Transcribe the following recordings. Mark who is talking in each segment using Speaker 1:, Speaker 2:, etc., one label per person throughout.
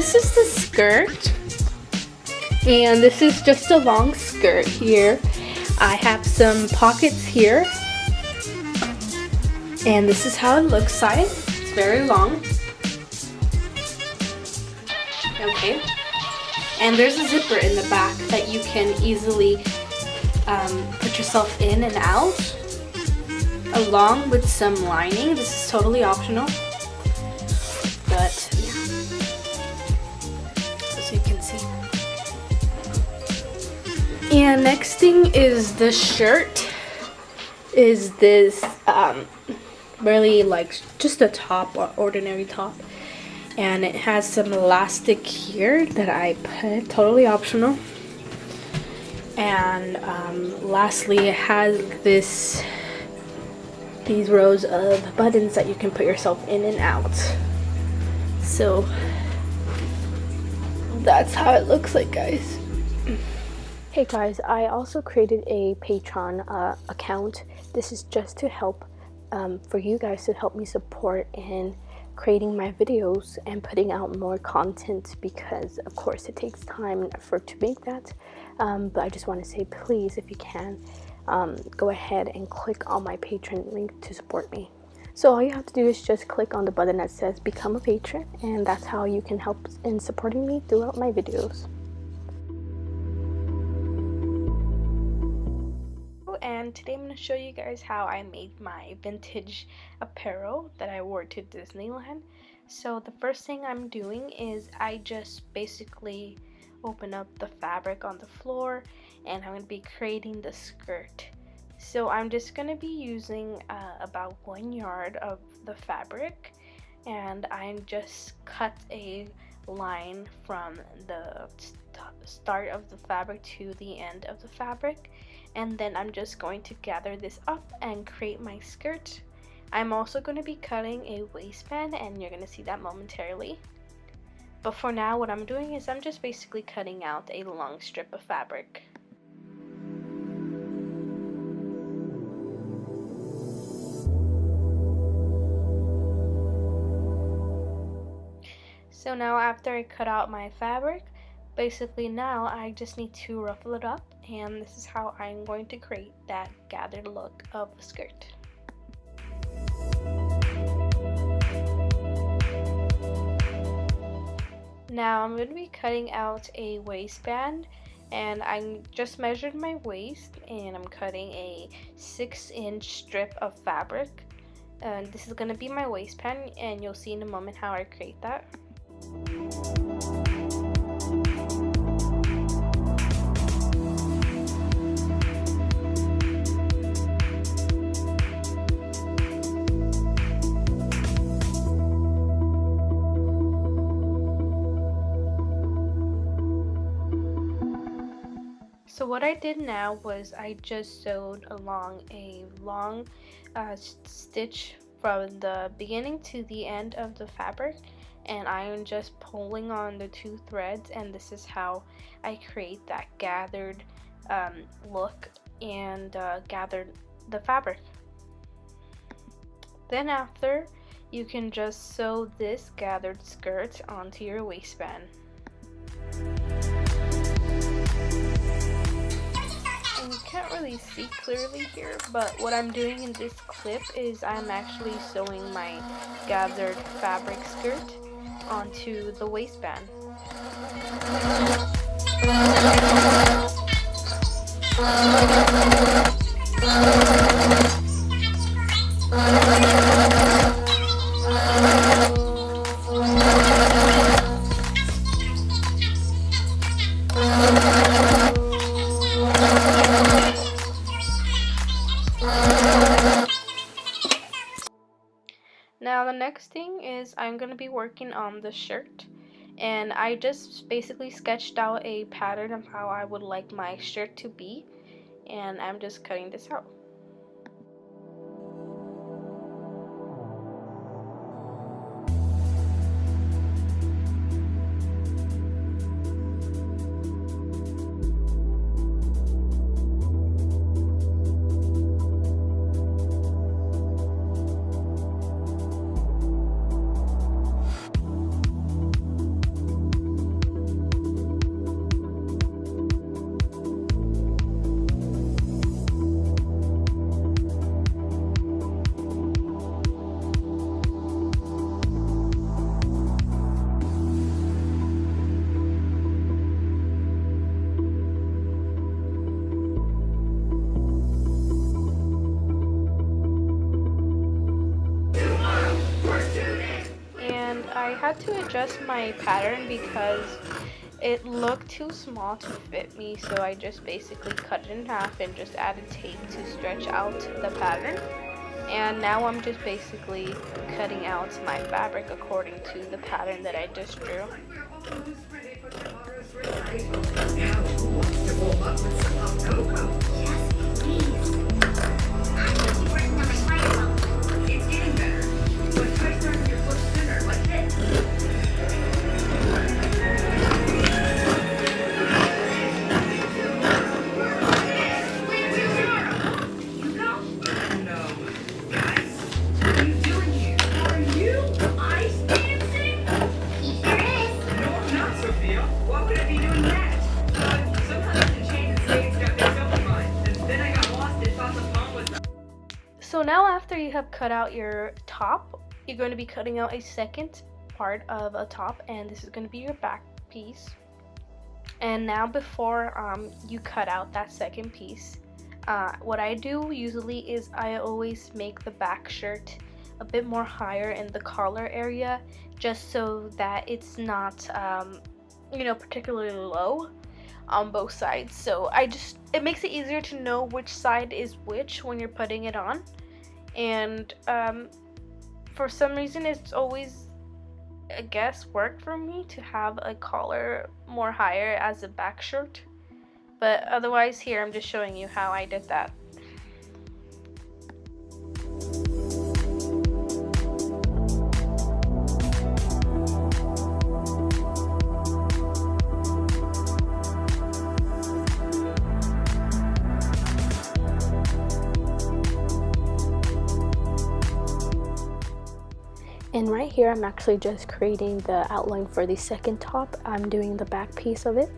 Speaker 1: this is the skirt, and this is just a long skirt here. I have some pockets here, and this is how it looks like. It's very long. Okay, and there's a zipper in the back that you can easily put yourself in and out, along with some lining. This is totally optional, but yeah, as you can see. And next thing is the shirt. Is this really like just a top, or ordinary top, and it has some elastic here that I put, totally optional. And lastly, it has these rows of buttons that you can put yourself in and out. So that's how it looks like, guys. Hey guys, I also created a Patreon account. This is just to help for you guys to help me support in creating my videos and putting out more content, because of course it takes time and effort to make that. But I just want to say, please, if you can, go ahead and click on my Patreon link to support me. So all you have to do is just click on the button that says become a patron, and that's how you can help in supporting me throughout my videos. And today I'm going to show you guys how I made my vintage apparel that I wore to Disneyland. So the first thing I'm doing is I just basically open up the fabric on the floor, and I'm going to be creating the skirt. So I'm just going to be using about 1 yard of the fabric, and I just cut a line from the start of the fabric to the end of the fabric, and then I'm just going to gather this up and create my skirt. I'm also going to be cutting a waistband, and you're going to see that momentarily. But for now, what I'm doing is I'm just basically cutting out a long strip of fabric. So now after I cut out my fabric, basically now I just need to ruffle it up, and this is how I'm going to create that gathered look of the skirt. Now I'm going to be cutting out a waistband, and I just measured my waist, and I'm cutting a 6-inch strip of fabric, and this is going to be my waistband, and you'll see in a moment how I create that. So what I did now was I just sewed along a long stitch from the beginning to the end of the fabric, and I am just pulling on the 2 threads, and this is how I create that gathered look and gathered the fabric. Then after, you can just sew this gathered skirt onto your waistband. And you can't really see clearly here, but what I'm doing in this clip is I'm actually sewing my gathered fabric skirt onto the waistband. Now the next thing is I'm going to be working on the shirt, and I just basically sketched out a pattern of how I would like my shirt to be, and I'm just cutting this out. had to adjust my pattern because it looked too small to fit me, so I just basically cut it in half and just added tape to stretch out the pattern. And now I'm just basically cutting out my fabric according to the pattern that I just drew. So now after you have cut out your top, you're going to be cutting out a second part of a top, and this is going to be your back piece. And now before you cut out that second piece, what I do usually is I always make the back shirt a bit more higher in the collar area, just so that it's not particularly low on both sides. So it makes it easier to know which side is which when you're putting it on. And for some reason it's always, I guess, worked for me to have a collar more higher as a back shirt, but otherwise here I'm just showing you how I did that. And right here, I'm actually just creating the outline for the second top. I'm doing the back piece of it.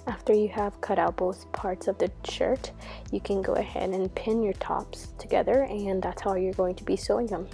Speaker 1: After you have cut out both parts of the shirt, you can go ahead and pin your tops together, and that's how you're going to be sewing them.